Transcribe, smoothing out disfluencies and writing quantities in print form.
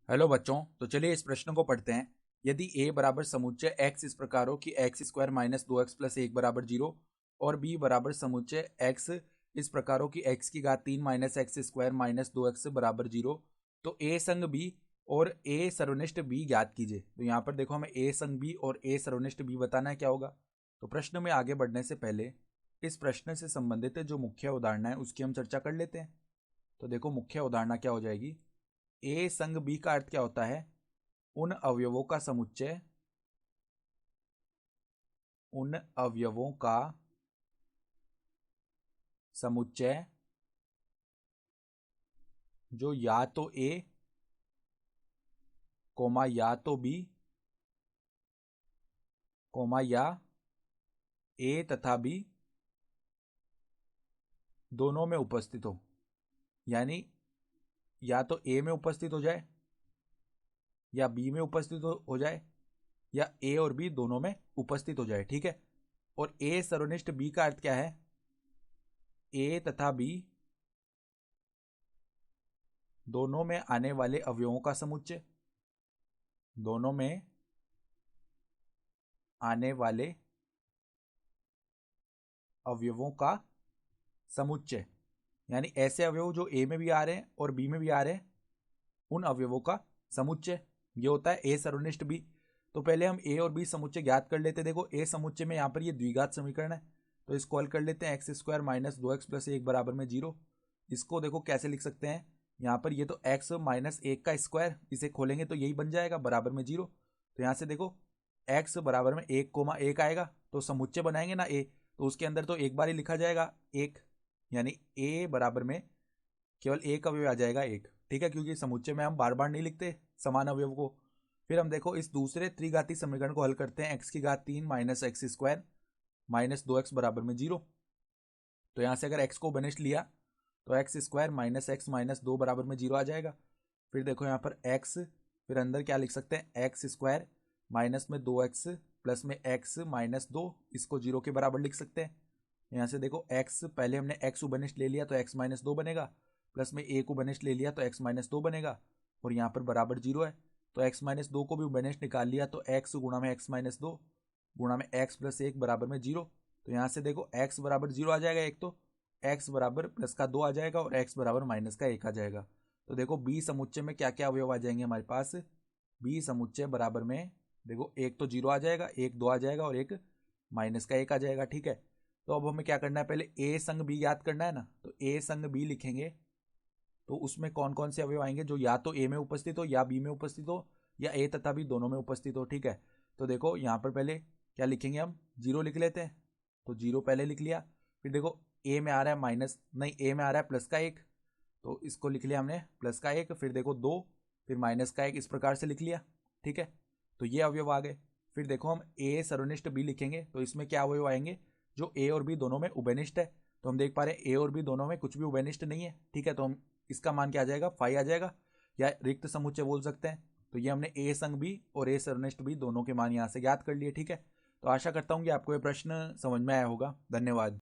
Hello बच्चों, तो चलिए इस प्रश्न को पढ़ते हैं। यदि a बराबर समुच्चय x इस प्रकार हो कि x square minus 2x plus 1 बराबर 0 और b बराबर समुच्चय x इस प्रकार हो कि x की घात 3 minus x square minus 2x बराबर 0, तो a संग b और a सर्वनिष्ठ b ज्ञात कीजिए। तो यहाँ पर देखो हमें a संग b और a सर्वनिष्ठ b बताना है क्या होगा। तो प्रश्न में आगे बढ़ने से पहले इस प्रश्न से संबंधित जो मुख्य उदाहरण है उसकी हम चर्चा कर लेते हैं। तो देखो मुख्य उदाहरण क्या हो जाएगी। ए संग बी का अर्थ क्या होता है? उन अवयवों का समुच्चय, उन अवयवों का समुच्चय जो या तो ए कोमा या तो बी कोमा या ए तथा बी दोनों में उपस्थित हो। यानी या तो ए में उपस्थित हो जाए या बी में उपस्थित हो जाए या ए और बी दोनों में उपस्थित हो जाए। ठीक है। और ए सर्वनिष्ठ बी का अर्थ क्या है? ए तथा बी दोनों में आने वाले अवयवों का समुच्चय, दोनों में आने वाले अवयवों का समुच्चय, यानी ऐसे अवयव जो ए में भी आ रहे हैं और बी में भी आ रहे हैं, उन अवयवों का समुच्चय ये होता है ए सर्वनिष्ठ बी। तो पहले हम ए और बी समुच्चय ज्ञात कर लेते हैं। देखो ए समुच्चय में यहाँ पर ये द्विघात समीकरण है, तो इसको हल कर लेते हैं। X square minus 2x plus 1 बराबर में 0। इसको देखो कैसे लिख सकते हैं। यहाँ पर ये तो x माइनस 1 का स्क्वायर, इसे खोलेंगे तो यही बन जाएगा बराबर में 0। तो यहाँ से देखो x बराबर में 1 कोमा 1 आएगा, तो समुच्चय बनाएंगे ना ए, तो उसके अंदर तो एक बार ही लिखा जाएगा 1, यानी a बराबर में केवल एक अवयव आ जाएगा 1। ठीक है, क्योंकि समुच्चय में हम बार बार नहीं लिखते समान अवयव को। फिर हम देखो इस दूसरे त्रिघाती समीकरण को हल करते हैं। x की घात 3 minus x square minus 2x बराबर में 0। तो यहाँ से अगर x को बनिष्ठ लिया तो x square minus x minus 2 बराबर में 0 आ जाएगा। फिर देखो यहाँ पर x, फिर अंदर क्या लिख सकते हैं, एक्स स्क्वायर माइनस में 2x प्लस में x माइनस 2, इसको 0 के बराबर लिख सकते हैं। यहाँ से देखो x, पहले हमने x उपनिष्ठ ले लिया तो x माइनस 2 बनेगा, प्लस में a को उपनिष्ठ ले लिया तो x माइनस 2 बनेगा, और यहाँ पर बराबर 0 है तो x माइनस 2 को भी उपनिष्ठ निकाल लिया तो x गुणा में x माइनस 2 गुणा में x प्लस 1 बराबर में 0। तो यहाँ से देखो x बराबर 0 आ जाएगा, एक तो x बराबर प्लस का 2 आ जाएगा और x बराबर माइनस का 1 आ जाएगा। तो देखो b समुच्चय में क्या क्या अवयव आ जाएंगे हमारे पास। b समुच्चय बराबर में देखो एक तो 0 आ जाएगा, एक 2 आ जाएगा और एक माइनस का 1 आ जाएगा। ठीक है, तो अब हमें क्या करना है, पहले a संग b याद करना है ना। तो a संग b लिखेंगे तो उसमें कौन कौन से अवयव आएंगे जो या तो a में उपस्थित हो या b में उपस्थित हो या a तथा b दोनों में उपस्थित हो। ठीक है, तो देखो यहाँ पर पहले क्या लिखेंगे, हम 0 लिख लेते हैं। तो 0 पहले लिख लिया। फिर देखो a में आ रहा है माइनस, नहीं a में आ रहा है प्लस का 1, तो इसको लिख लिया हमने प्लस का 1। फिर देखो 2, फिर माइनस का 1, इस प्रकार से लिख लिया। ठीक है, तो ये अवयव आ गए। फिर देखो हम a सर्वनिष्ठ b लिखेंगे तो इसमें क्या अवयव आएंगे, जो a और b दोनों में उभयनिष्ठ है। तो हम देख पा रहे हैं a और b दोनों में कुछ भी उभयनिष्ठ नहीं है। ठीक है, तो हम इसका मान क्या आ जाएगा, फाई आ जाएगा, या रिक्त समुच्चय बोल सकते हैं। तो ये हमने a संग b और a सर्वनिष्ठ b दोनों के मान यहाँ से ज्ञात कर लिए। ठीक है, तो आशा करता हूँ कि आपको ये प्रश्न समझ में आया होगा। धन्यवाद।